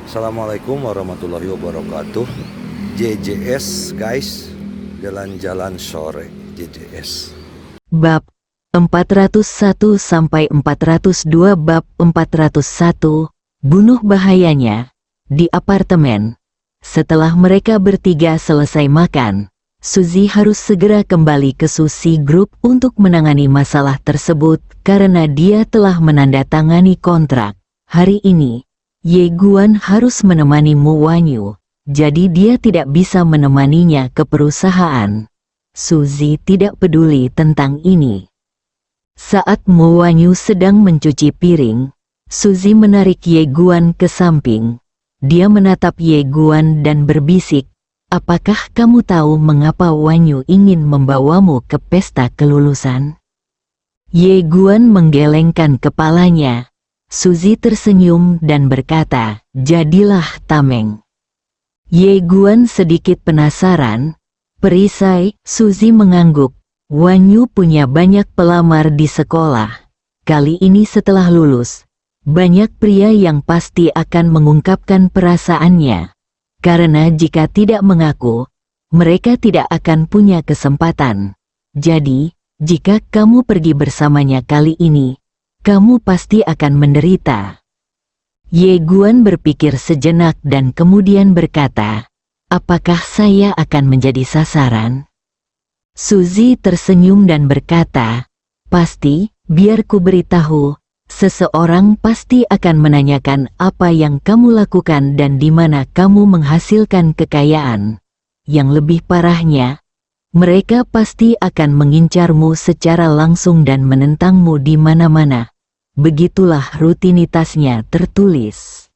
Assalamualaikum warahmatullahi wabarakatuh. JJS guys, jalan-jalan sore JJS. Bab 401 sampai 402. Bab 401 Bunuh bahayanya di apartemen. Setelah mereka bertiga selesai makan, Suzy harus segera kembali ke Sushi Group untuk menangani masalah tersebut karena dia telah menandatangani kontrak. Hari ini, Ye Guan harus menemani Mu Wanyu, jadi dia tidak bisa menemaninya ke perusahaan. Suzy tidak peduli tentang ini. Saat Mu Wanyu sedang mencuci piring, Suzy menarik Ye Guan ke samping. Dia menatap Ye Guan dan berbisik, "Apakah kamu tahu mengapa Wanyu ingin membawamu ke pesta kelulusan?" Ye Guan menggelengkan kepalanya. Suzy tersenyum dan berkata, "Jadilah tameng." Ye Guan sedikit penasaran. "Perisai," Suzy mengangguk. "Wanyu punya banyak pelamar di sekolah. Kali ini setelah lulus, banyak pria yang pasti akan mengungkapkan perasaannya. Karena jika tidak mengaku, mereka tidak akan punya kesempatan. Jadi, jika kamu pergi bersamanya kali ini, kamu pasti akan menderita." Ye Guan berpikir sejenak dan kemudian berkata, "Apakah saya akan menjadi sasaran?" Suzy tersenyum dan berkata, "Pasti, biar ku beritahu. Seseorang pasti akan menanyakan apa yang kamu lakukan dan di mana kamu menghasilkan kekayaan. Yang lebih parahnya, mereka pasti akan mengincarmu secara langsung dan menentangmu di mana-mana." Begitulah rutinitasnya tertulis.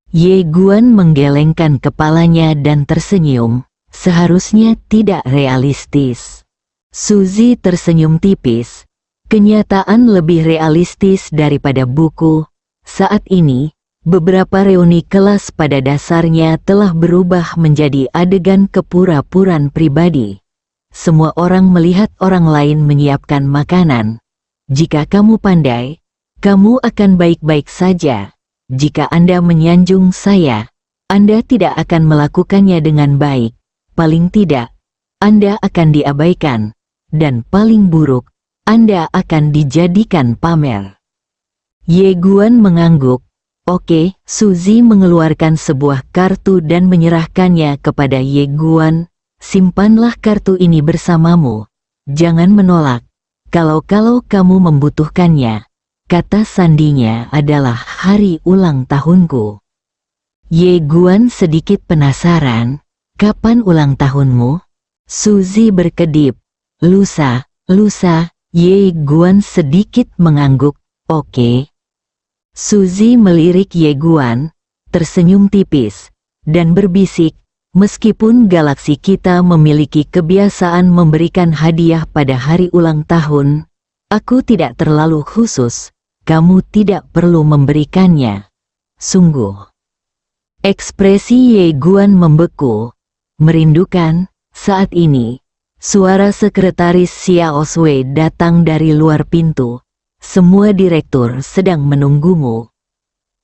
Ye Guan menggelengkan kepalanya dan tersenyum. Seharusnya tidak realistis. Suzy tersenyum tipis. Kenyataan lebih realistis daripada buku. Saat ini, beberapa reuni kelas pada dasarnya telah berubah menjadi adegan kepura-puraan pribadi. Semua orang melihat orang lain menyiapkan makanan. Jika kamu pandai, kamu akan baik-baik saja. Jika Anda menyanjung saya, Anda tidak akan melakukannya dengan baik. Paling tidak, Anda akan diabaikan. Dan paling buruk, Anda akan dijadikan pamer. Ye Guan mengangguk. "Oke." Suzy mengeluarkan sebuah kartu dan menyerahkannya kepada Ye Guan. "Simpanlah kartu ini bersamamu. Jangan menolak. Kalau kamu membutuhkannya." Kata sandinya adalah hari ulang tahunku. Ye Guan sedikit penasaran. "Kapan ulang tahunmu?" Suzy berkedip. Lusa." Ye Guan sedikit mengangguk. "Oke." Suzy melirik Ye Guan, tersenyum tipis, dan berbisik, "Meskipun galaksi kita memiliki kebiasaan memberikan hadiah pada hari ulang tahun, aku tidak terlalu khusus. Kamu tidak perlu memberikannya." Sungguh. Ekspresi Ye Guan membeku. "Merindukan." Saat ini, suara sekretaris Xiao Sui datang dari luar pintu. "Semua direktur sedang menunggumu."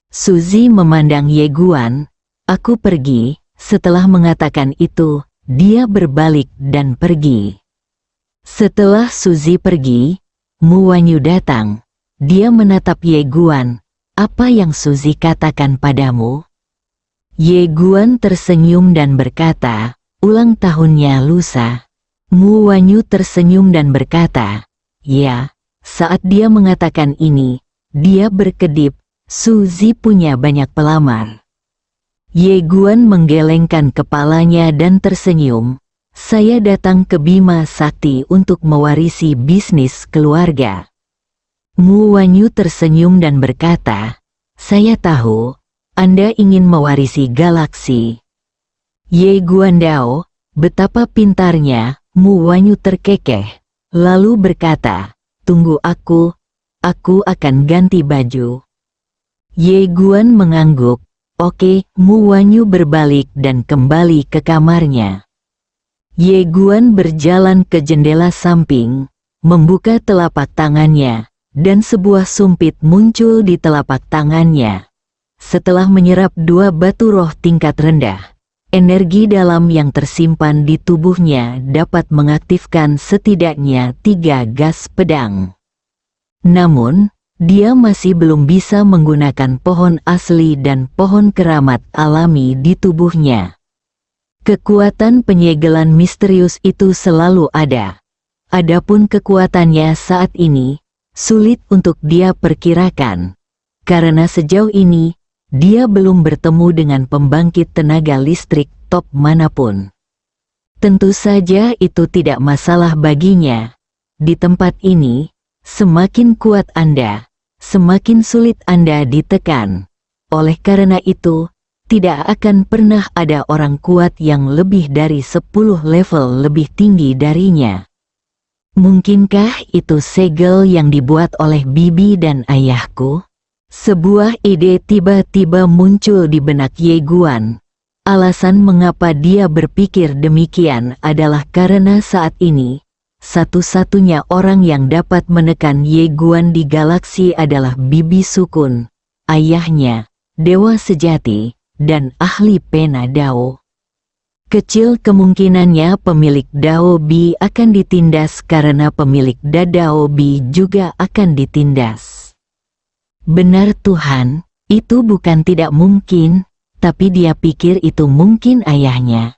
Suzy memandang Ye Guan. "Aku pergi." Setelah mengatakan itu, dia berbalik dan pergi. Setelah Suzy pergi, Mu Wanyu datang. Dia menatap Ye Guan. "Apa yang Suzy katakan padamu?" Ye Guan tersenyum dan berkata, "Ulang tahunnya lusa." Mu Wanyu tersenyum dan berkata, "Ya." Saat dia mengatakan ini, dia berkedip, "Suzy punya banyak pelamar." Ye Guan menggelengkan kepalanya dan tersenyum. "Saya datang ke Bima Sakti untuk mewarisi bisnis keluarga." Mu Wanyu tersenyum dan berkata, "Saya tahu, Anda ingin mewarisi galaksi." Ye Guan Dao, betapa pintarnya. Mu Wanyu terkekeh, lalu berkata, "Tunggu aku akan ganti baju." Ye Guan mengangguk. "Oke." Mu Wanyu berbalik dan kembali ke kamarnya. Ye Guan berjalan ke jendela samping, membuka telapak tangannya, dan sebuah sumpit muncul di telapak tangannya. Setelah menyerap 2 batu roh tingkat rendah, energi dalam yang tersimpan di tubuhnya dapat mengaktifkan setidaknya 3 gas pedang. Namun, dia masih belum bisa menggunakan pohon asli dan pohon keramat alami di tubuhnya. Kekuatan penyegelan misterius itu selalu ada. Adapun kekuatannya saat ini, sulit untuk dia perkirakan. Karena sejauh ini, dia belum bertemu dengan pembangkit tenaga listrik top manapun. Tentu saja itu tidak masalah baginya. Di tempat ini, semakin kuat Anda, semakin sulit Anda ditekan. Oleh karena itu, tidak akan pernah ada orang kuat yang lebih dari 10 level lebih tinggi darinya. Mungkinkah itu segel yang dibuat oleh bibi dan ayahku? Sebuah ide tiba-tiba muncul di benak Ye Guan. Alasan mengapa dia berpikir demikian adalah karena saat ini, satu-satunya orang yang dapat menekan Ye Guan di galaksi adalah Bibi Sukun, ayahnya, dewa sejati, dan ahli pena Dao. Kecil kemungkinannya pemilik Dao Bi akan ditindas karena pemilik Dao Bi juga akan ditindas. Benar Tuhan, itu bukan tidak mungkin, tapi dia pikir itu mungkin ayahnya.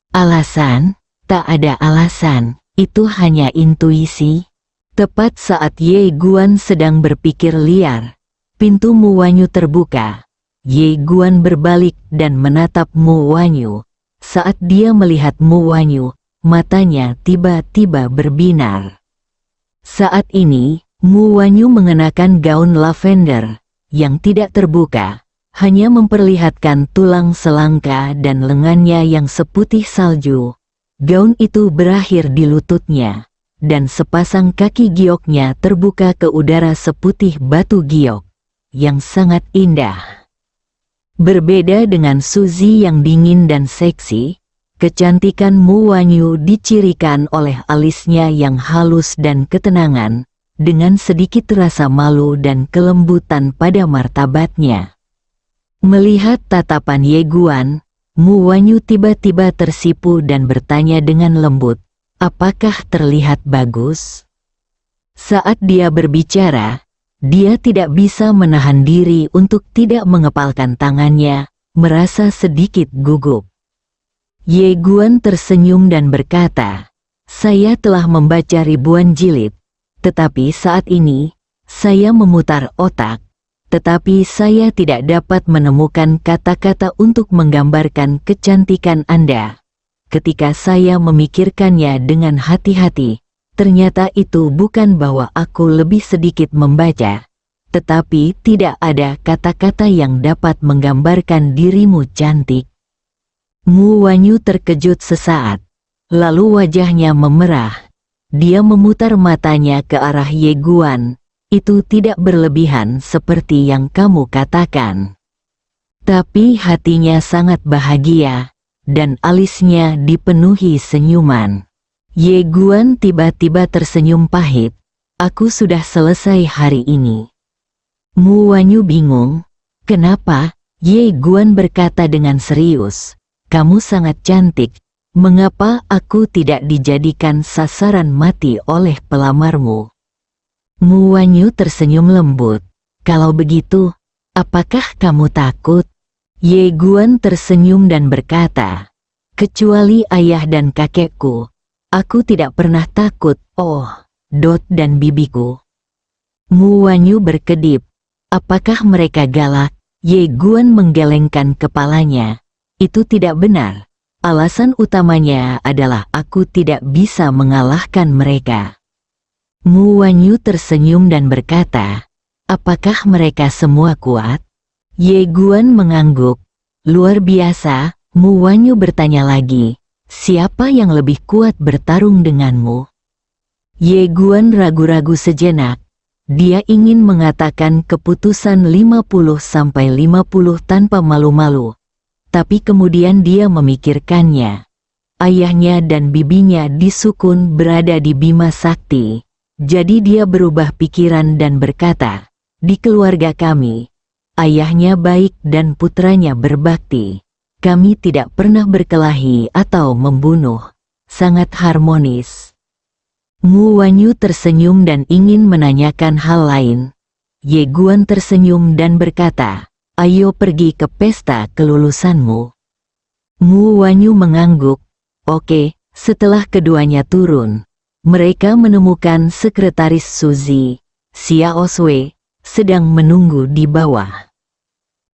Alasan? Tak ada alasan, itu hanya intuisi. Tepat saat Ye Guan sedang berpikir liar, pintu Mu Wanyu terbuka. Ye Guan berbalik dan menatap Mu Wanyu. Saat dia melihat Mu Wanyu, matanya tiba-tiba berbinar. Saat ini, Mu Wanyu mengenakan gaun lavender yang tidak terbuka, hanya memperlihatkan tulang selangka dan lengannya yang seputih salju. Gaun itu berakhir di lututnya, dan sepasang kaki gioknya terbuka ke udara seputih batu giok, yang sangat indah. Berbeda dengan Suzy yang dingin dan seksi, kecantikan Mu Wanyu dicirikan oleh alisnya yang halus dan ketenangan, dengan sedikit rasa malu dan kelembutan pada martabatnya. Melihat tatapan Ye Guan, Mu Wanyu tiba-tiba tersipu dan bertanya dengan lembut, "Apakah terlihat bagus?" Saat dia berbicara, dia tidak bisa menahan diri untuk tidak mengepalkan tangannya, merasa sedikit gugup. Ye Guan tersenyum dan berkata, "Saya telah membaca ribuan jilid, tetapi saat ini, saya memutar otak, tetapi saya tidak dapat menemukan kata-kata untuk menggambarkan kecantikan Anda. Ketika saya memikirkannya dengan hati-hati, ternyata itu bukan bahwa aku lebih sedikit membaca, tetapi tidak ada kata-kata yang dapat menggambarkan dirimu cantik." Mu Wanyu terkejut sesaat, lalu wajahnya memerah. Dia memutar matanya ke arah Ye Guan. "Itu tidak berlebihan seperti yang kamu katakan." Tapi hatinya sangat bahagia, dan alisnya dipenuhi senyuman. Ye Guan tiba-tiba tersenyum pahit. "Aku sudah selesai hari ini." Mu Wanyu bingung. "Kenapa?" Ye Guan berkata dengan serius. "Kamu sangat cantik. Mengapa aku tidak dijadikan sasaran mati oleh pelamarmu?" Mu Wanyu tersenyum lembut. "Kalau begitu, apakah kamu takut?" Ye Guan tersenyum dan berkata, "Kecuali ayah dan kakekku, aku tidak pernah takut, oh, Dot dan bibiku." Mu Wanyu berkedip. "Apakah mereka galak?" Ye Guan menggelengkan kepalanya. "Itu tidak benar. Alasan utamanya adalah aku tidak bisa mengalahkan mereka." Mu Wanyu tersenyum dan berkata, "Apakah mereka semua kuat?" Ye Guan mengangguk. "Luar biasa." Mu Wanyu bertanya lagi, "Siapa yang lebih kuat bertarung denganmu?" Ye Guan ragu-ragu sejenak. Dia ingin mengatakan keputusan 50-50 tanpa malu-malu. Tapi kemudian dia memikirkannya. Ayahnya dan bibinya di Sukun berada di Bima Sakti. Jadi dia berubah pikiran dan berkata, "Di keluarga kami, ayahnya baik dan putranya berbakti. Kami tidak pernah berkelahi atau membunuh. Sangat harmonis. Mu Wanyu tersenyum dan ingin menanyakan hal lain. Ye Guan tersenyum dan berkata, ayo pergi ke pesta kelulusanmu. Mu Wanyu mengangguk. Oke. Setelah keduanya turun, mereka menemukan sekretaris Suzy, Xiao Sui, sedang menunggu di bawah.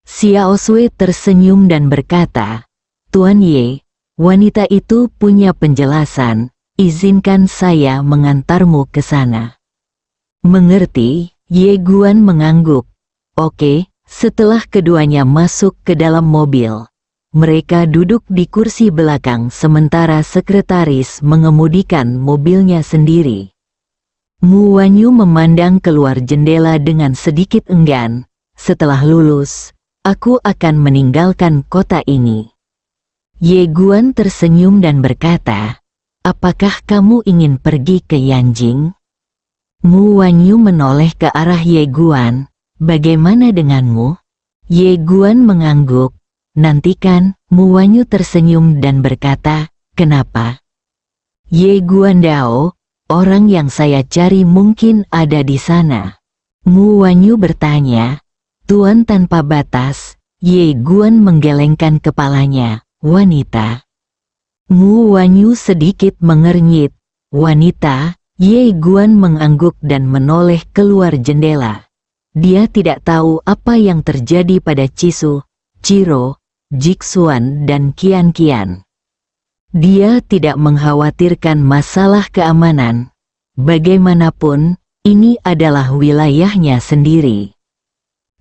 Xiao Sui tersenyum dan berkata, Tuan Ye, wanita itu punya penjelasan, izinkan saya mengantarmu ke sana. Mengerti? Ye Guan mengangguk. Oke. Setelah keduanya masuk ke dalam mobil, mereka duduk di kursi belakang sementara sekretaris mengemudikan mobilnya sendiri. Mu Wanyu memandang keluar jendela dengan sedikit enggan. Setelah lulus, aku akan meninggalkan kota ini. Ye Guan tersenyum dan berkata, apakah kamu ingin pergi ke Yanjing? Mu Wanyu menoleh ke arah Ye Guan. Bagaimana denganmu? Ye Guan mengangguk. Nantikan, Mu Wanyu tersenyum dan berkata, kenapa? Ye Guan Dao, orang yang saya cari mungkin ada di sana. Mu Wanyu bertanya, Tuan tanpa batas. Ye Guan menggelengkan kepalanya, wanita. Mu Wanyu sedikit mengernyit, wanita. Ye Guan mengangguk dan menoleh keluar jendela. Dia tidak tahu apa yang terjadi pada Cisu, Ciro, Jixuan dan Qian. Dia tidak mengkhawatirkan masalah keamanan. Bagaimanapun, ini adalah wilayahnya sendiri.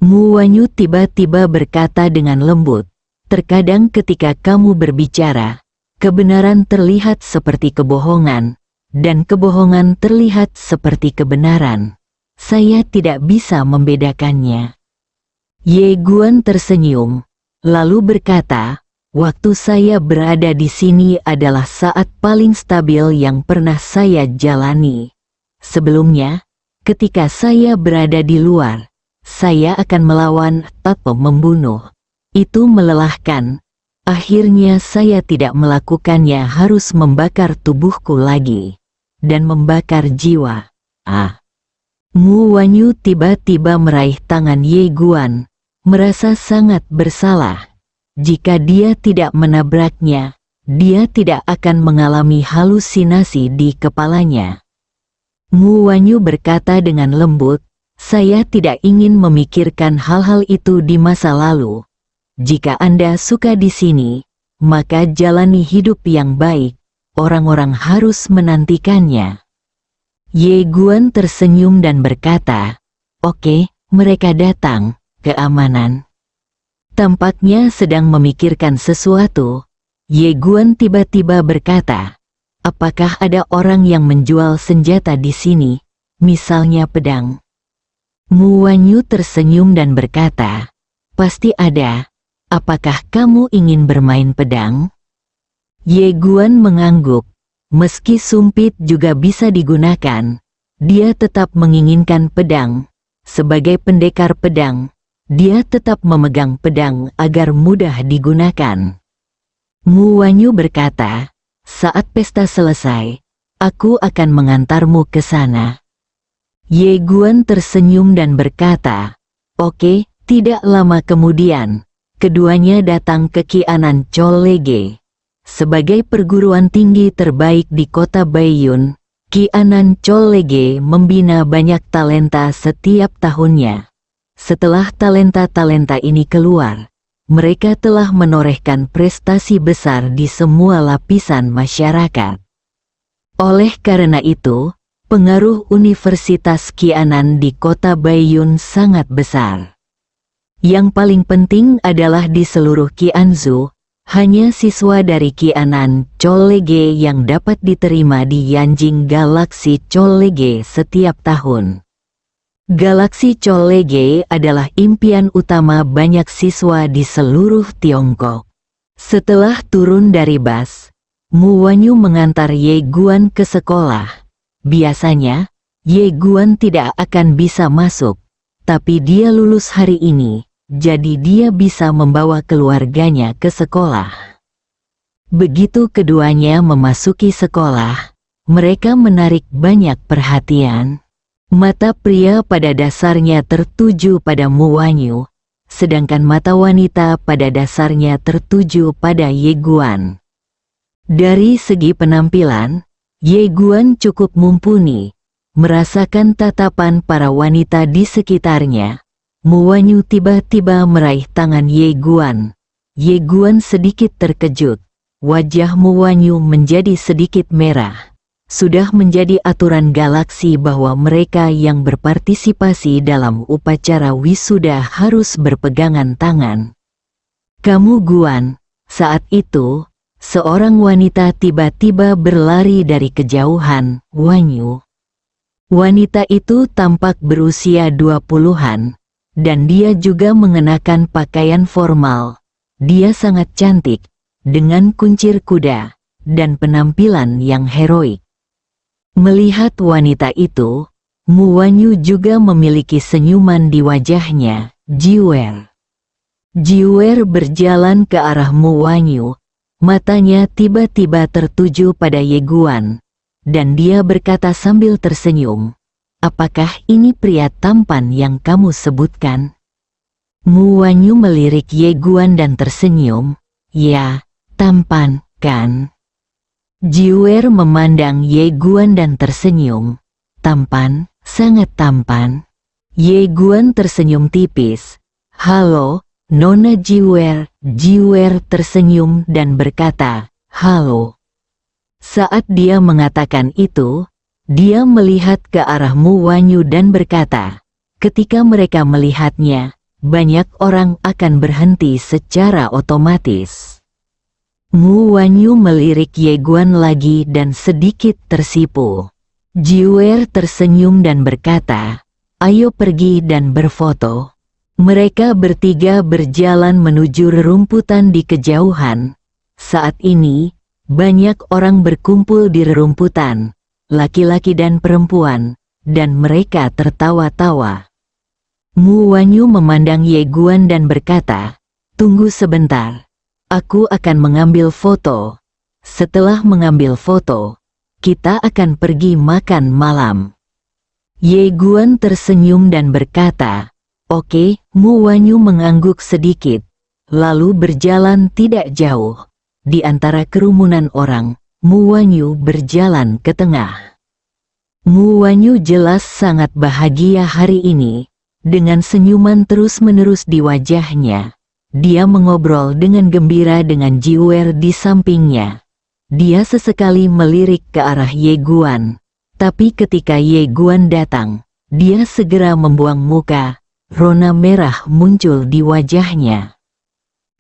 Mu Wanyu tiba-tiba berkata dengan lembut, terkadang ketika kamu berbicara, kebenaran terlihat seperti kebohongan, dan kebohongan terlihat seperti kebenaran. Saya tidak bisa membedakannya. Ye Guan tersenyum. Lalu berkata, waktu saya berada di sini adalah saat paling stabil yang pernah saya jalani. Sebelumnya, ketika saya berada di luar, saya akan melawan atau membunuh. Itu melelahkan. Akhirnya saya tidak melakukannya, harus membakar tubuhku lagi. Dan membakar jiwa. Mu Wanyu tiba-tiba meraih tangan Ye Guan. Merasa sangat bersalah. Jika dia tidak menabraknya, dia tidak akan mengalami halusinasi di kepalanya. Mu Wanyu berkata dengan lembut, saya tidak ingin memikirkan hal-hal itu di masa lalu. Jika Anda suka di sini, maka jalani hidup yang baik. Orang-orang harus menantikannya. Ye Guan tersenyum dan berkata, oke, mereka datang. Keamanan. Tampaknya sedang memikirkan sesuatu. Ye Guan tiba-tiba berkata, apakah ada orang yang menjual senjata di sini, misalnya pedang? Mu Wanyu tersenyum dan berkata, pasti ada. Apakah kamu ingin bermain pedang? Ye Guan mengangguk. Meski sumpit juga bisa digunakan, dia tetap menginginkan pedang. Sebagai pendekar pedang, dia tetap memegang pedang agar mudah digunakan. Mu Wanyu berkata, saat pesta selesai, aku akan mengantarmu ke sana. Ye Guan tersenyum dan berkata, oke. Tidak lama kemudian, keduanya datang ke Qianan Chollege. Sebagai perguruan tinggi terbaik di kota Baiyun, Qianan Chollege membina banyak talenta setiap tahunnya. Setelah talenta-talenta ini keluar, mereka telah menorehkan prestasi besar di semua lapisan masyarakat. Oleh karena itu, pengaruh Universitas Qianan di kota Baiyun sangat besar. Yang paling penting adalah di seluruh Qianzhou, hanya siswa dari Qianan Chollege yang dapat diterima di Yanjing Galaksi Chollege setiap tahun. Galaksi Chollege adalah impian utama banyak siswa di seluruh Tiongkok. Setelah turun dari bus, Mu Wanyu mengantar Ye Guan ke sekolah. Biasanya, Ye Guan tidak akan bisa masuk, tapi dia lulus hari ini, jadi dia bisa membawa keluarganya ke sekolah. Begitu keduanya memasuki sekolah, mereka menarik banyak perhatian. Mata pria pada dasarnya tertuju pada Mu Wanyu, sedangkan mata wanita pada dasarnya tertuju pada Ye Guan. Dari segi penampilan, Ye Guan cukup mumpuni, merasakan tatapan para wanita di sekitarnya. Mu Wanyu tiba-tiba meraih tangan Ye Guan. Ye Guan sedikit terkejut. Wajah Mu Wanyu menjadi sedikit merah. Sudah menjadi aturan galaksi bahwa mereka yang berpartisipasi dalam upacara wisuda harus berpegangan tangan. "Kamu Guan." Saat itu, seorang wanita tiba-tiba berlari dari kejauhan Wanyu. Wanita itu tampak berusia 20-an, dan dia juga mengenakan pakaian formal. Dia sangat cantik, dengan kuncir kuda, dan penampilan yang heroik. Melihat wanita itu, Mu Wanyu juga memiliki senyuman di wajahnya. Jiwer berjalan ke arah Mu Wanyu, matanya tiba-tiba tertuju pada Ye Guan, dan dia berkata sambil tersenyum, "Apakah ini pria tampan yang kamu sebutkan?" Mu Wanyu melirik Ye Guan dan tersenyum, "Ya, tampan, kan?" Jiwer memandang Ye Guan dan tersenyum. "Tampan, sangat tampan." Ye Guan tersenyum tipis. "Halo, Nona Jiwer." Jiwer tersenyum dan berkata, "Halo." Saat dia mengatakan itu, dia melihat ke arah Mu Wanyu dan berkata, ketika mereka melihatnya, banyak orang akan berhenti secara otomatis. Mu Wanyu melirik Ye Guan lagi dan sedikit tersipu. Jiwer tersenyum dan berkata, "Ayo pergi dan berfoto." Mereka bertiga berjalan menuju rerumputan di kejauhan. Saat ini, banyak orang berkumpul di rerumputan, laki-laki dan perempuan, dan mereka tertawa-tawa. Mu Wanyu memandang Ye Guan dan berkata, "Tunggu sebentar. Aku akan mengambil foto. Setelah mengambil foto, kita akan pergi makan malam." Ye Guan tersenyum dan berkata, "Oke." Mu Wanyu mengangguk sedikit, lalu berjalan tidak jauh. Di antara kerumunan orang, Mu Wanyu berjalan ke tengah. Mu Wanyu jelas sangat bahagia hari ini, dengan senyuman terus-menerus di wajahnya. Dia mengobrol dengan gembira dengan Jiwer di sampingnya. Dia sesekali melirik ke arah Ye Guan, tapi ketika Ye Guan datang, dia segera membuang muka. Rona merah muncul di wajahnya.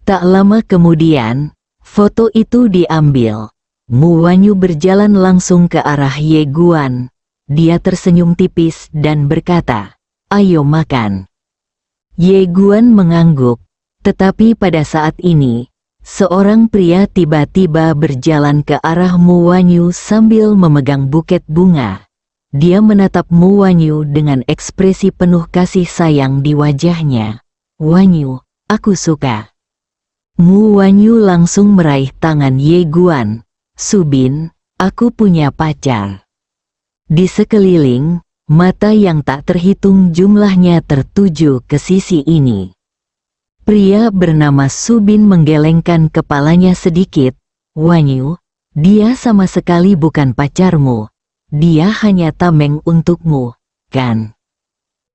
Tak lama kemudian, foto itu diambil. Mu Wanyu berjalan langsung ke arah Ye Guan. Dia tersenyum tipis dan berkata, "Ayo makan." Ye Guan mengangguk. Tetapi pada saat ini, seorang pria tiba-tiba berjalan ke arah Mu Wanyu sambil memegang buket bunga. Dia menatap Mu Wanyu dengan ekspresi penuh kasih sayang di wajahnya. "Wanyu, aku suka." Mu Wanyu langsung meraih tangan Ye Guan. "Subin, aku punya pacar." Di sekeliling, mata yang tak terhitung jumlahnya tertuju ke sisi ini. Pria bernama Subin menggelengkan kepalanya sedikit. "Wanyu, dia sama sekali bukan pacarmu. Dia hanya tameng untukmu, kan?"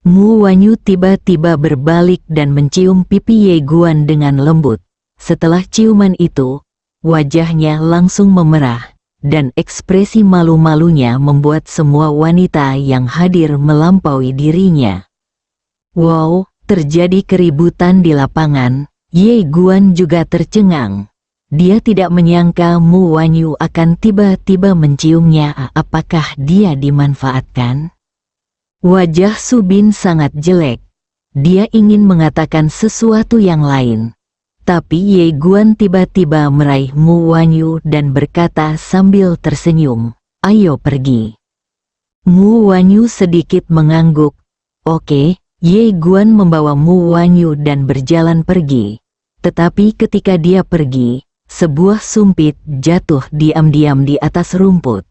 Mu Wanyu tiba-tiba berbalik dan mencium pipi Ye Guan dengan lembut. Setelah ciuman itu, wajahnya langsung memerah, dan ekspresi malu-malunya membuat semua wanita yang hadir melampaui dirinya. Wow! Terjadi keributan di lapangan. Ye Guan juga tercengang. Dia tidak menyangka Mu Wanyu akan tiba-tiba menciumnya. Apakah dia dimanfaatkan? Wajah Subin sangat jelek. Dia ingin mengatakan sesuatu yang lain. Tapi Ye Guan tiba-tiba meraih Mu Wanyu dan berkata sambil tersenyum, "Ayo pergi." Mu Wanyu sedikit mengangguk. "Oke." Ye Guan membawa Mu Wanyu dan berjalan pergi. Tetapi ketika dia pergi, sebuah sumpit jatuh diam-diam di atas rumput.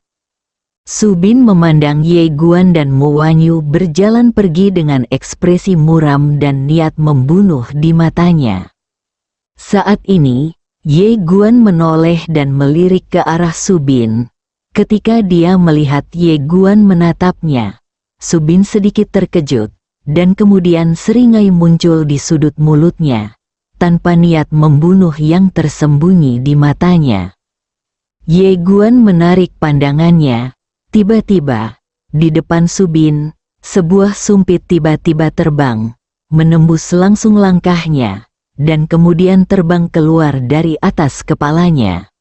Su Bin memandang Ye Guan dan Mu Wanyu berjalan pergi dengan ekspresi muram dan niat membunuh di matanya. Saat ini, Ye Guan menoleh dan melirik ke arah Su Bin. Ketika dia melihat Ye Guan menatapnya, Su Bin sedikit terkejut, dan kemudian seringai muncul di sudut mulutnya, tanpa niat membunuh yang tersembunyi di matanya. Ye Guan menarik pandangannya. Tiba-tiba, di depan Su Bin, sebuah sumpit tiba-tiba terbang, menembus langsung langkahnya, dan kemudian terbang keluar dari atas kepalanya.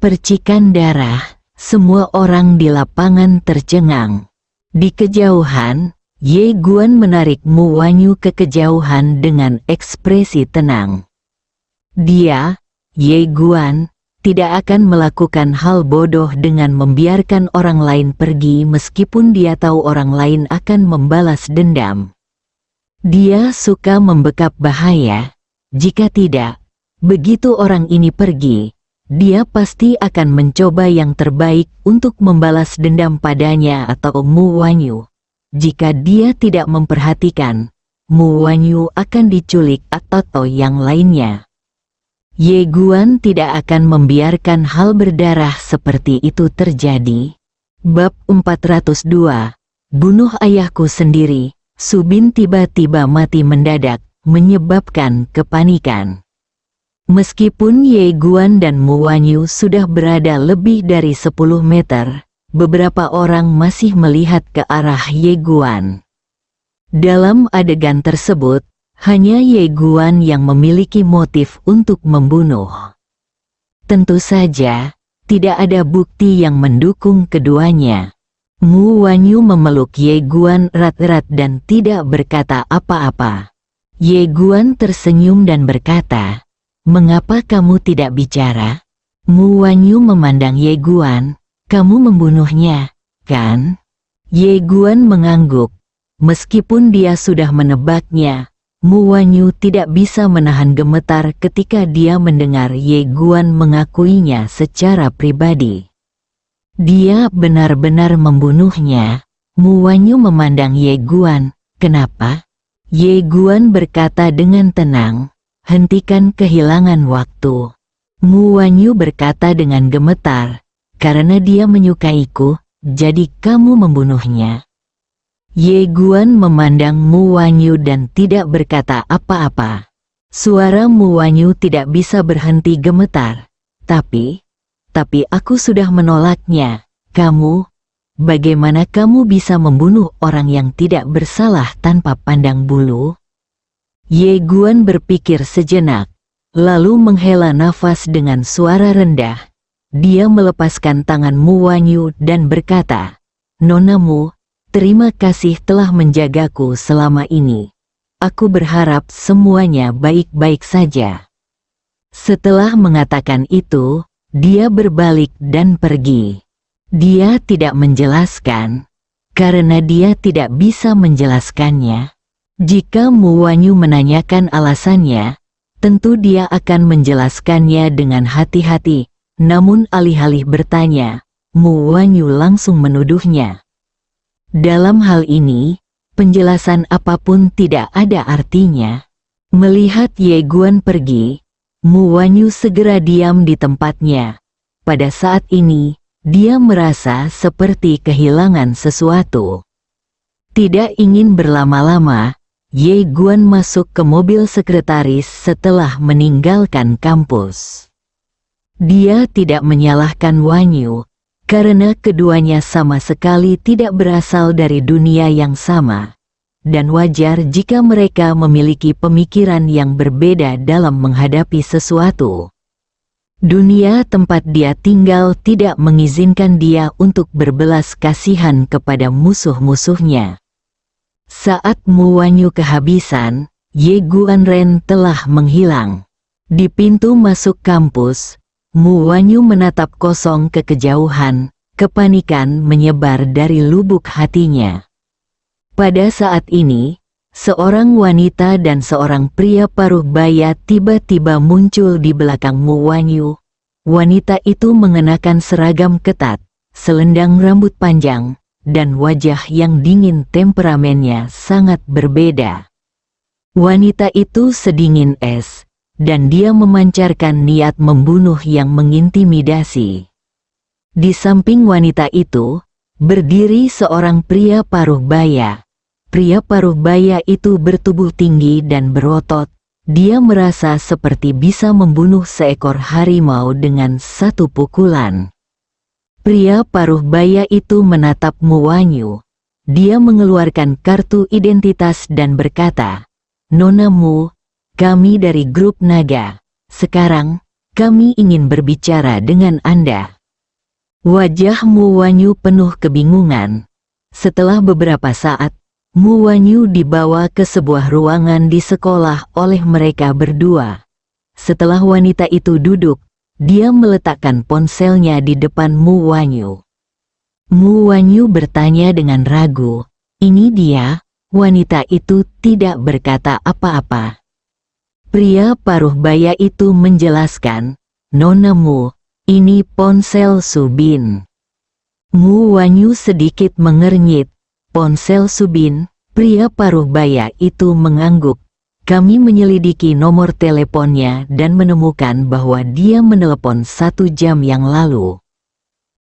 Percikan darah, semua orang di lapangan tercengang. Di kejauhan, Ye Guan menarik Mu Wanyu ke kejauhan dengan ekspresi tenang. Dia, Ye Guan, tidak akan melakukan hal bodoh dengan membiarkan orang lain pergi meskipun dia tahu orang lain akan membalas dendam. Dia suka membekap bahaya. Jika tidak, begitu orang ini pergi, dia pasti akan mencoba yang terbaik untuk membalas dendam padanya atau Mu Wanyu. Jika dia tidak memperhatikan, Mu Wanyu akan diculik atau yang lainnya. Ye Guan tidak akan membiarkan hal berdarah seperti itu terjadi. Bab 402. Bunuh ayahku sendiri. Su Bin tiba-tiba mati mendadak, menyebabkan kepanikan. Meskipun Ye Guan dan Mu Wanyu sudah berada lebih dari 10 meter, beberapa orang masih melihat ke arah Ye Guan. Dalam adegan tersebut, hanya Ye Guan yang memiliki motif untuk membunuh. Tentu saja, tidak ada bukti yang mendukung keduanya. Mu Wanyu memeluk Ye Guan erat-erat dan tidak berkata apa-apa. Ye Guan tersenyum dan berkata, "Mengapa kamu tidak bicara?" Mu Wanyu memandang Ye Guan. "Kamu membunuhnya, kan?" Ye Guan mengangguk. Meskipun dia sudah menebaknya, Mu Wanyu tidak bisa menahan gemetar ketika dia mendengar Ye Guan mengakuinya secara pribadi. Dia benar-benar membunuhnya. Mu Wanyu memandang Ye Guan. "Kenapa?" Ye Guan berkata dengan tenang, "Hentikan kehilangan waktu." Mu Wanyu berkata dengan gemetar, "Karena dia menyukaiku, jadi kamu membunuhnya." Ye Guan memandang Mu Wanyu dan tidak berkata apa-apa. Suara Mu Wanyu tidak bisa berhenti gemetar. Tapi aku sudah menolaknya. Kamu, bagaimana kamu bisa membunuh orang yang tidak bersalah tanpa pandang bulu? Ye Guan berpikir sejenak, lalu menghela nafas dengan suara rendah. Dia melepaskan tangan Mu Wanyu dan berkata, "Nonamu, terima kasih telah menjagaku selama ini. Aku berharap semuanya baik-baik saja." Setelah mengatakan itu, dia berbalik dan pergi. Dia tidak menjelaskan, karena dia tidak bisa menjelaskannya. Jika Mu Wanyu menanyakan alasannya, tentu dia akan menjelaskannya dengan hati-hati. Namun alih-alih bertanya, Mu Wanyu langsung menuduhnya. Dalam hal ini, penjelasan apapun tidak ada artinya. Melihat Ye Guan pergi, Mu Wanyu segera diam di tempatnya. Pada saat ini, dia merasa seperti kehilangan sesuatu. Tidak ingin berlama-lama, Ye Guan masuk ke mobil sekretaris setelah meninggalkan kampus. Dia tidak menyalahkan Wanyu, karena keduanya sama sekali tidak berasal dari dunia yang sama, dan wajar jika mereka memiliki pemikiran yang berbeda dalam menghadapi sesuatu. Dunia tempat dia tinggal tidak mengizinkan dia untuk berbelas kasihan kepada musuh-musuhnya. Saat Mu Wanyu kehabisan, Ye Guan Ren telah menghilang. Di pintu masuk kampus, Mu Wanyu menatap kosong ke kejauhan, kepanikan menyebar dari lubuk hatinya. Pada saat ini, Seorang wanita dan seorang pria paruh baya tiba-tiba muncul di belakang Mu Wanyu. Wanita itu mengenakan seragam ketat, selendang rambut panjang, dan wajah yang dingin. Temperamennya sangat berbeda. Wanita itu sedingin es, dan dia memancarkan niat membunuh yang mengintimidasi. Di samping wanita itu, berdiri seorang pria paruh baya. Pria paruh baya itu bertubuh tinggi dan berotot. Dia merasa seperti bisa membunuh seekor harimau dengan satu pukulan. Pria paruh baya itu menatap Mu Wanyu. Dia mengeluarkan kartu identitas dan berkata, "Nona Mu, kami dari grup naga. Sekarang, kami ingin berbicara dengan Anda." Wajah Mu Wanyu penuh kebingungan. Setelah beberapa saat, Mu Wanyu dibawa ke sebuah ruangan di sekolah oleh mereka berdua. Setelah wanita itu duduk, dia meletakkan ponselnya di depan Mu Wanyu. Mu Wanyu bertanya dengan ragu, "Ini dia?" Wanita itu tidak berkata apa-apa. Pria paruh baya itu menjelaskan, "Nona Mu, ini ponsel Subin." Mu Wanyu sedikit mengernyit. "Ponsel Subin?" Pria paruh baya itu mengangguk. "Kami menyelidiki nomor teleponnya dan menemukan bahwa dia menelepon 1 jam yang lalu."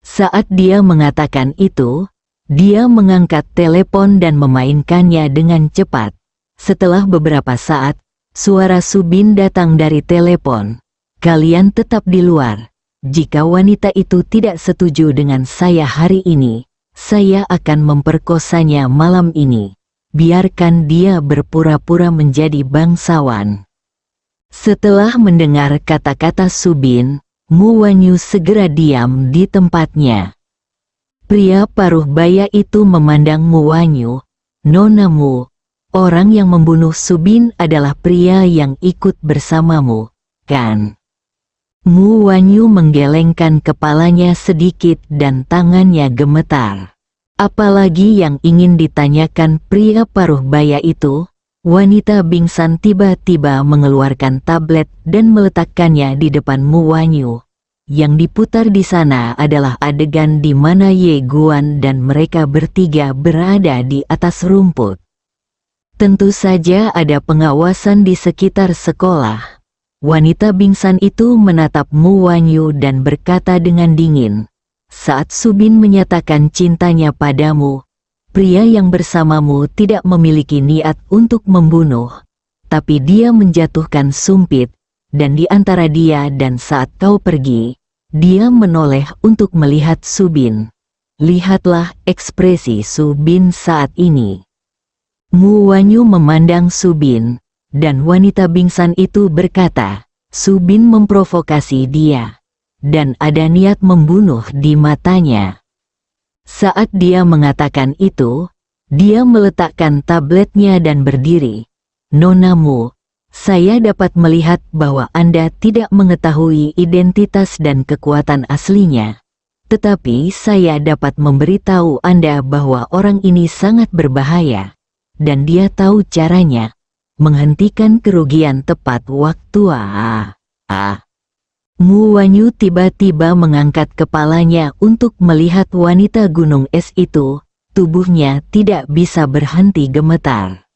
Saat dia mengatakan itu, dia mengangkat telepon dan memainkannya dengan cepat. Setelah beberapa saat, suara Subin datang dari telepon. "Kalian tetap di luar. Jika wanita itu tidak setuju dengan saya hari ini, saya akan memperkosanya malam ini. Biarkan dia berpura-pura menjadi bangsawan." Setelah mendengar kata-kata Subin, Mu Wanyu segera diam di tempatnya. Pria paruh baya itu memandang Mu Wanyu. "Nona Mu, orang yang membunuh Subin adalah pria yang ikut bersamamu, kan?" Mu Wanyu menggelengkan kepalanya sedikit dan tangannya gemetar. Apalagi yang ingin ditanyakan pria paruh baya itu? Wanita bingsan tiba-tiba mengeluarkan tablet dan meletakkannya di depan Mu Wanyu. Yang diputar di sana adalah adegan di mana Ye Guan dan mereka bertiga berada di atas rumput. Tentu saja ada pengawasan di sekitar sekolah. Wanita bingsan itu menatap Mu Wanyu dan berkata dengan dingin, "Saat Subin menyatakan cintanya padamu, pria yang bersamamu tidak memiliki niat untuk membunuh, tapi dia menjatuhkan sumpit, dan di antara dia dan saat kau pergi, dia menoleh untuk melihat Subin. Lihatlah ekspresi Subin saat ini." Mu Wanyu memandang Subin, dan wanita bingsan itu berkata, "Subin memprovokasi dia, dan ada niat membunuh di matanya." Saat dia mengatakan itu, dia meletakkan tabletnya dan berdiri. "Nona Mu, saya dapat melihat bahwa Anda tidak mengetahui identitas dan kekuatan aslinya. Tetapi saya dapat memberitahu Anda bahwa orang ini sangat berbahaya, dan dia tahu caranya, menghentikan kerugian tepat waktu." Mu Wanyu tiba-tiba mengangkat kepalanya untuk melihat wanita gunung es itu. Tubuhnya tidak bisa berhenti gemetar.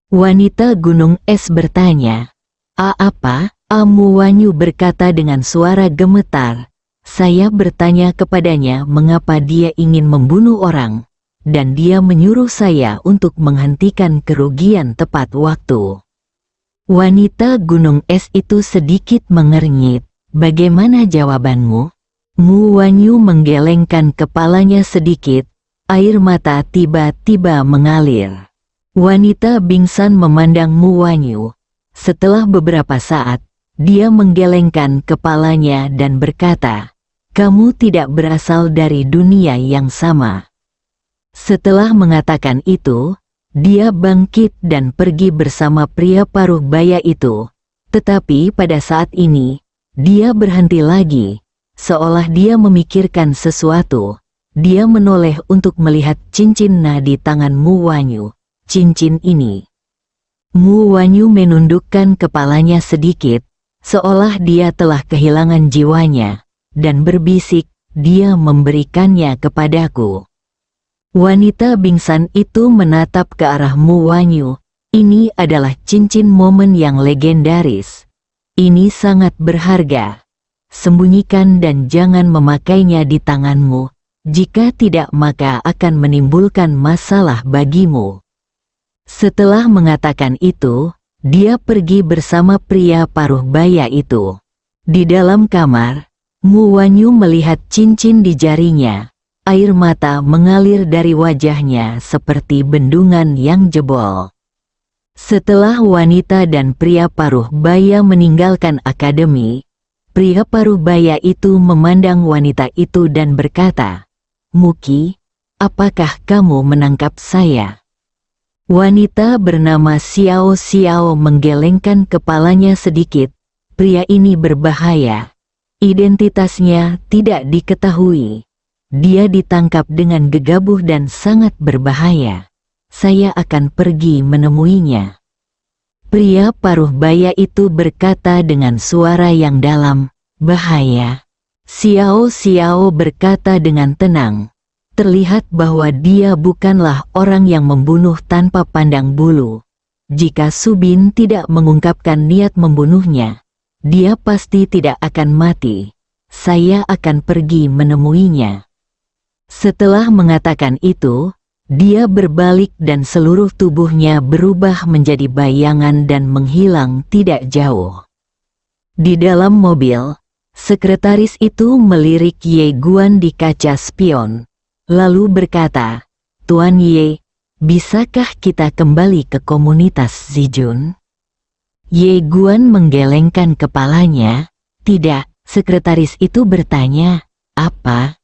Wanita gunung es bertanya, Apa?" Mu Wanyu berkata dengan suara gemetar. "Saya bertanya kepadanya mengapa dia ingin membunuh orang, dan dia menyuruh saya untuk menghentikan kerugian tepat waktu." Wanita gunung es itu sedikit mengernyit. "Bagaimana jawabanmu?" Mu Wanyu menggelengkan kepalanya sedikit, air mata tiba-tiba mengalir. Wanita bingsan memandang Mu Wanyu. Setelah beberapa saat, dia menggelengkan kepalanya dan berkata, "Kamu tidak berasal dari dunia yang sama." Setelah mengatakan itu, dia bangkit dan pergi bersama pria paruh baya itu. Tetapi pada saat ini, dia berhenti lagi, seolah dia memikirkan sesuatu. Dia menoleh untuk melihat cincin di tangan Mu Wanyu. Cincin ini, Mu Wanyu menundukkan kepalanya sedikit, seolah dia telah kehilangan jiwanya, dan berbisik, dia memberikannya kepadaku. Wanita bingsan itu menatap ke arah Mu Wanyu. Ini adalah cincin momen yang legendaris. Ini sangat berharga. Sembunyikan dan jangan memakainya di tanganmu. Jika tidak maka akan menimbulkan masalah bagimu. Setelah mengatakan itu, dia pergi bersama pria paruh baya itu. Di dalam kamar, Mu Wanyu melihat cincin di jarinya. Air mata mengalir dari wajahnya seperti bendungan yang jebol. Setelah wanita dan pria paruh baya meninggalkan akademi, pria paruh baya itu memandang wanita itu dan berkata, "Muki, apakah kamu menangkap saya?" Wanita bernama Xiao Xiao menggelengkan kepalanya sedikit. Pria ini berbahaya. Identitasnya tidak diketahui. Dia ditangkap dengan gegabah dan sangat berbahaya. Saya akan pergi menemuinya. Pria paruh baya itu berkata dengan suara yang dalam, "Bahaya." Xiao Xiao berkata dengan tenang. Terlihat bahwa dia bukanlah orang yang membunuh tanpa pandang bulu. Jika Subin tidak mengungkapkan niat membunuhnya, dia pasti tidak akan mati. Saya akan pergi menemuinya. Setelah mengatakan itu, dia berbalik dan seluruh tubuhnya berubah menjadi bayangan dan menghilang tidak jauh. Di dalam mobil, sekretaris itu melirik Ye Guan di kaca spion. Lalu berkata, "Tuan Ye, bisakah kita kembali ke komunitas Zijun?" Ye Guan menggelengkan kepalanya. "Tidak," sekretaris itu bertanya, "apa?"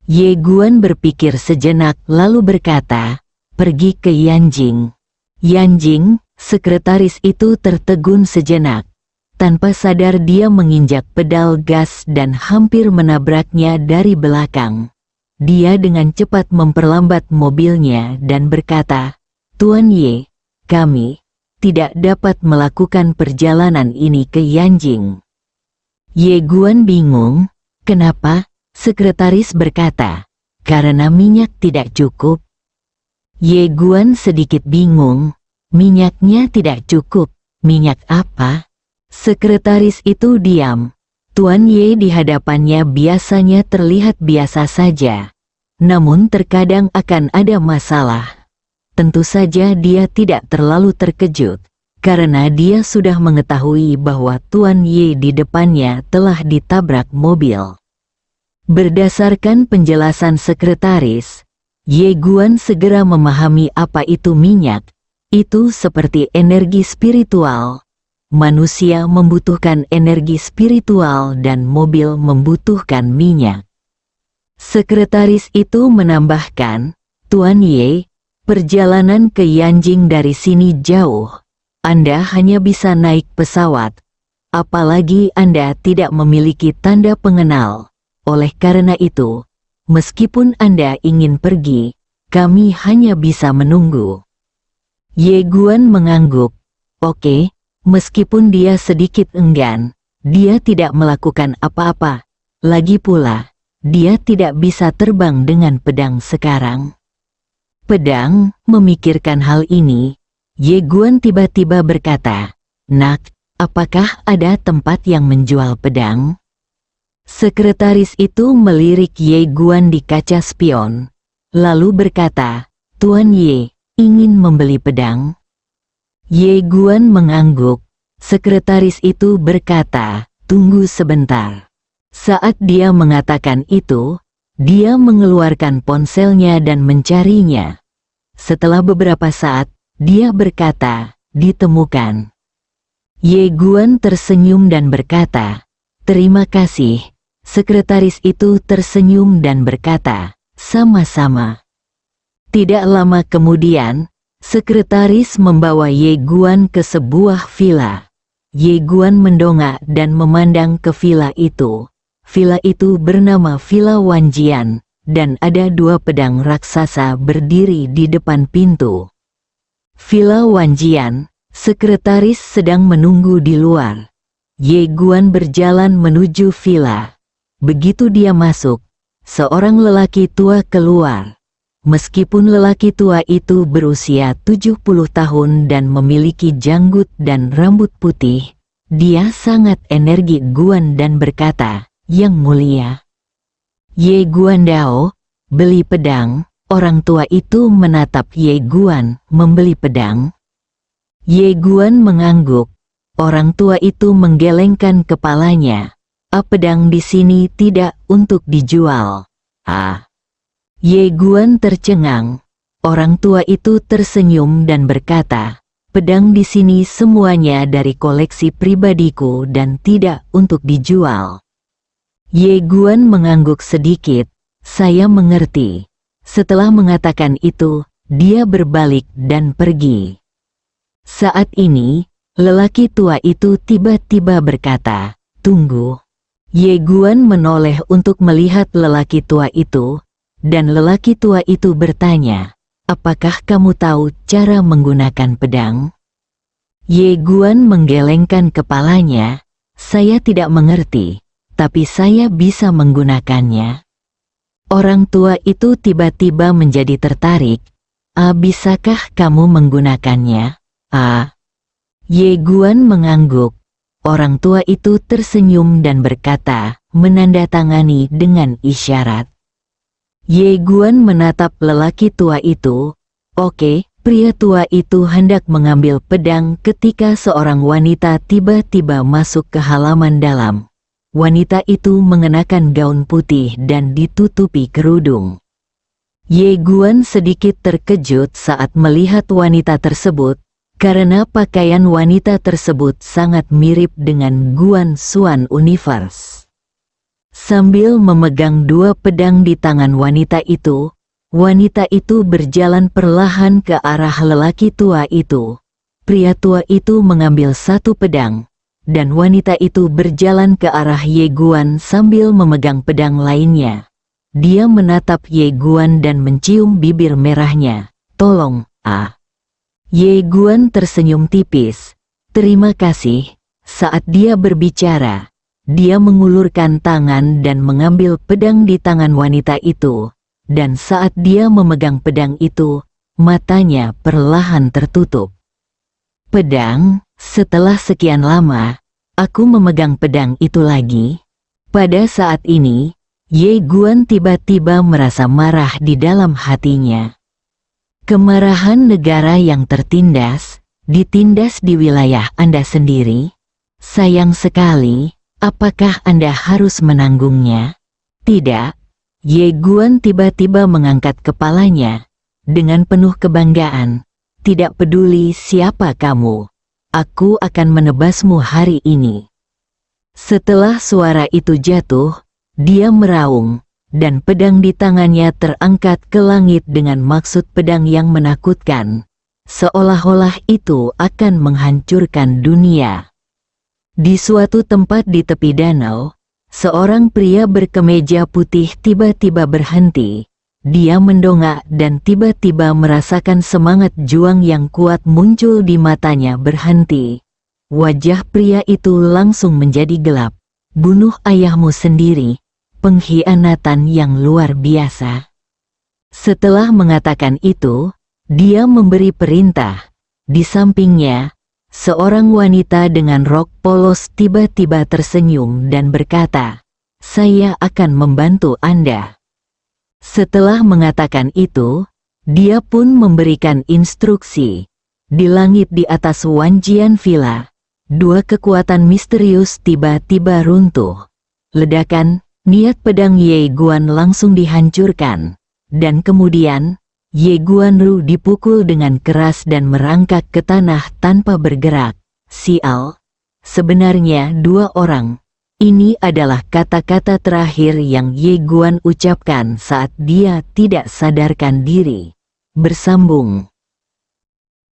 Ye Guan berpikir sejenak lalu berkata, "Pergi ke Yanjing." "Yanjing?" Sekretaris itu tertegun sejenak. Tanpa sadar dia menginjak pedal gas dan hampir menabraknya dari belakang. Dia dengan cepat memperlambat mobilnya dan berkata, "Tuan Ye, kami tidak dapat melakukan perjalanan ini ke Yanjing." Ye Guan bingung. "Kenapa?" Sekretaris berkata, "Karena minyak tidak cukup." Ye Guan sedikit bingung. "Minyaknya tidak cukup. Minyak apa?" Sekretaris itu diam. Tuan Ye di hadapannya biasanya terlihat biasa saja. Namun terkadang akan ada masalah. Tentu saja dia tidak terlalu terkejut, karena dia sudah mengetahui bahwa Tuan Ye di depannya telah ditabrak mobil. Berdasarkan penjelasan sekretaris, Ye Guan segera memahami apa itu minyak. Itu seperti energi spiritual. Manusia membutuhkan energi spiritual dan mobil membutuhkan minyak. Sekretaris itu menambahkan, "Tuan Ye, perjalanan ke Yanjing dari sini jauh. Anda hanya bisa naik pesawat. Apalagi Anda tidak memiliki tanda pengenal. Oleh karena itu, meskipun Anda ingin pergi, kami hanya bisa menunggu." Ye Guan mengangguk. Oke. Meskipun dia sedikit enggan, dia tidak melakukan apa-apa. Lagi pula, dia tidak bisa terbang dengan pedang sekarang. Pedang, memikirkan hal ini, Ye Guan tiba-tiba berkata, "Nak, apakah ada tempat yang menjual pedang?" Sekretaris itu melirik Ye Guan di kaca spion, lalu berkata, "Tuan Ye, ingin membeli pedang?" Ye Guan mengangguk. Sekretaris itu berkata, "Tunggu sebentar." Saat dia mengatakan itu, dia mengeluarkan ponselnya dan mencarinya. Setelah beberapa saat, dia berkata, "Ditemukan." Ye Guan tersenyum dan berkata, "Terima kasih." Sekretaris itu tersenyum dan berkata, "Sama-sama." Tidak lama kemudian, sekretaris membawa Ye Guan ke sebuah villa. Ye Guan mendongak dan memandang ke villa itu. Villa itu bernama Villa Wanjian, dan ada 2 pedang raksasa berdiri di depan pintu. Villa Wanjian, Sekretaris sedang menunggu di luar. Ye Guan berjalan menuju villa. Begitu dia masuk, seorang lelaki tua keluar. Meskipun lelaki tua itu berusia 70 tahun dan memiliki janggut dan rambut putih, dia sangat energi Guan dan berkata, "Yang mulia, Ye Guan Dao, beli pedang." Orang tua itu menatap Ye Guan membeli pedang. Ye Guan mengangguk. Orang tua itu menggelengkan kepalanya. Pedang di sini tidak untuk dijual." Ye Guan tercengang. Orang tua itu tersenyum dan berkata, "Pedang di sini semuanya dari koleksi pribadiku dan tidak untuk dijual." Ye Guan mengangguk sedikit. "Saya mengerti." Setelah mengatakan itu, dia berbalik dan pergi. Saat ini, lelaki tua itu tiba-tiba berkata, "Tunggu." Ye Guan menoleh untuk melihat lelaki tua itu, dan lelaki tua itu bertanya, "Apakah kamu tahu cara menggunakan pedang?" Ye Guan menggelengkan kepalanya, "Saya tidak mengerti, tapi saya bisa menggunakannya." Orang tua itu tiba-tiba menjadi tertarik. Bisakah kamu menggunakannya?" Ye Guan mengangguk. Orang tua itu tersenyum dan berkata, menandatangani dengan isyarat. Ye Guan menatap lelaki tua itu. "Oke." Pria tua itu hendak mengambil pedang ketika seorang wanita tiba-tiba masuk ke halaman dalam. Wanita itu mengenakan gaun putih dan ditutupi kerudung. Ye Guan sedikit terkejut saat melihat wanita tersebut, karena pakaian wanita tersebut sangat mirip dengan Guan Xuan Universe. Sambil memegang dua pedang di tangan wanita itu berjalan perlahan ke arah lelaki tua itu. Pria tua itu mengambil satu pedang, dan wanita itu berjalan ke arah Ye Guan sambil memegang pedang lainnya. Dia menatap Ye Guan dan mencium bibir merahnya. "Tolong, Ye Guan tersenyum tipis. "Terima kasih." Saat dia berbicara, dia mengulurkan tangan dan mengambil pedang di tangan wanita itu. Dan saat dia memegang pedang itu, matanya perlahan tertutup. "Pedang? Setelah sekian lama, aku memegang pedang itu lagi." Pada saat ini, Ye Guan tiba-tiba merasa marah di dalam hatinya. Kemarahan negara yang ditindas di wilayah Anda sendiri. Sayang sekali, apakah Anda harus menanggungnya? Tidak. Ye Guan tiba-tiba mengangkat kepalanya. Dengan penuh kebanggaan. "Tidak peduli siapa kamu. Aku akan menebasmu hari ini." Setelah suara itu jatuh, dia meraung, dan pedang di tangannya terangkat ke langit dengan maksud pedang yang menakutkan. Seolah-olah itu akan menghancurkan dunia. Di suatu tempat di tepi danau, seorang pria berkemeja putih tiba-tiba berhenti. Dia mendongak dan tiba-tiba merasakan semangat juang yang kuat muncul di matanya berhenti. Wajah pria itu langsung menjadi gelap. "Bunuh ayahmu sendiri, pengkhianatan yang luar biasa." Setelah mengatakan itu, dia memberi perintah. Di sampingnya, seorang wanita dengan rok polos tiba-tiba tersenyum dan berkata, "Saya akan membantu Anda." Setelah mengatakan itu, dia pun memberikan instruksi. Di langit di atas Wanjian Villa, dua kekuatan misterius tiba-tiba runtuh. Ledakan, niat pedang Ye Guan langsung dihancurkan. Dan kemudian, Ye Guanru dipukul dengan keras dan merangkak ke tanah tanpa bergerak. "Sial, sebenarnya dua orang." Ini adalah kata-kata terakhir yang Ye Guan ucapkan saat dia tidak sadarkan diri. Bersambung.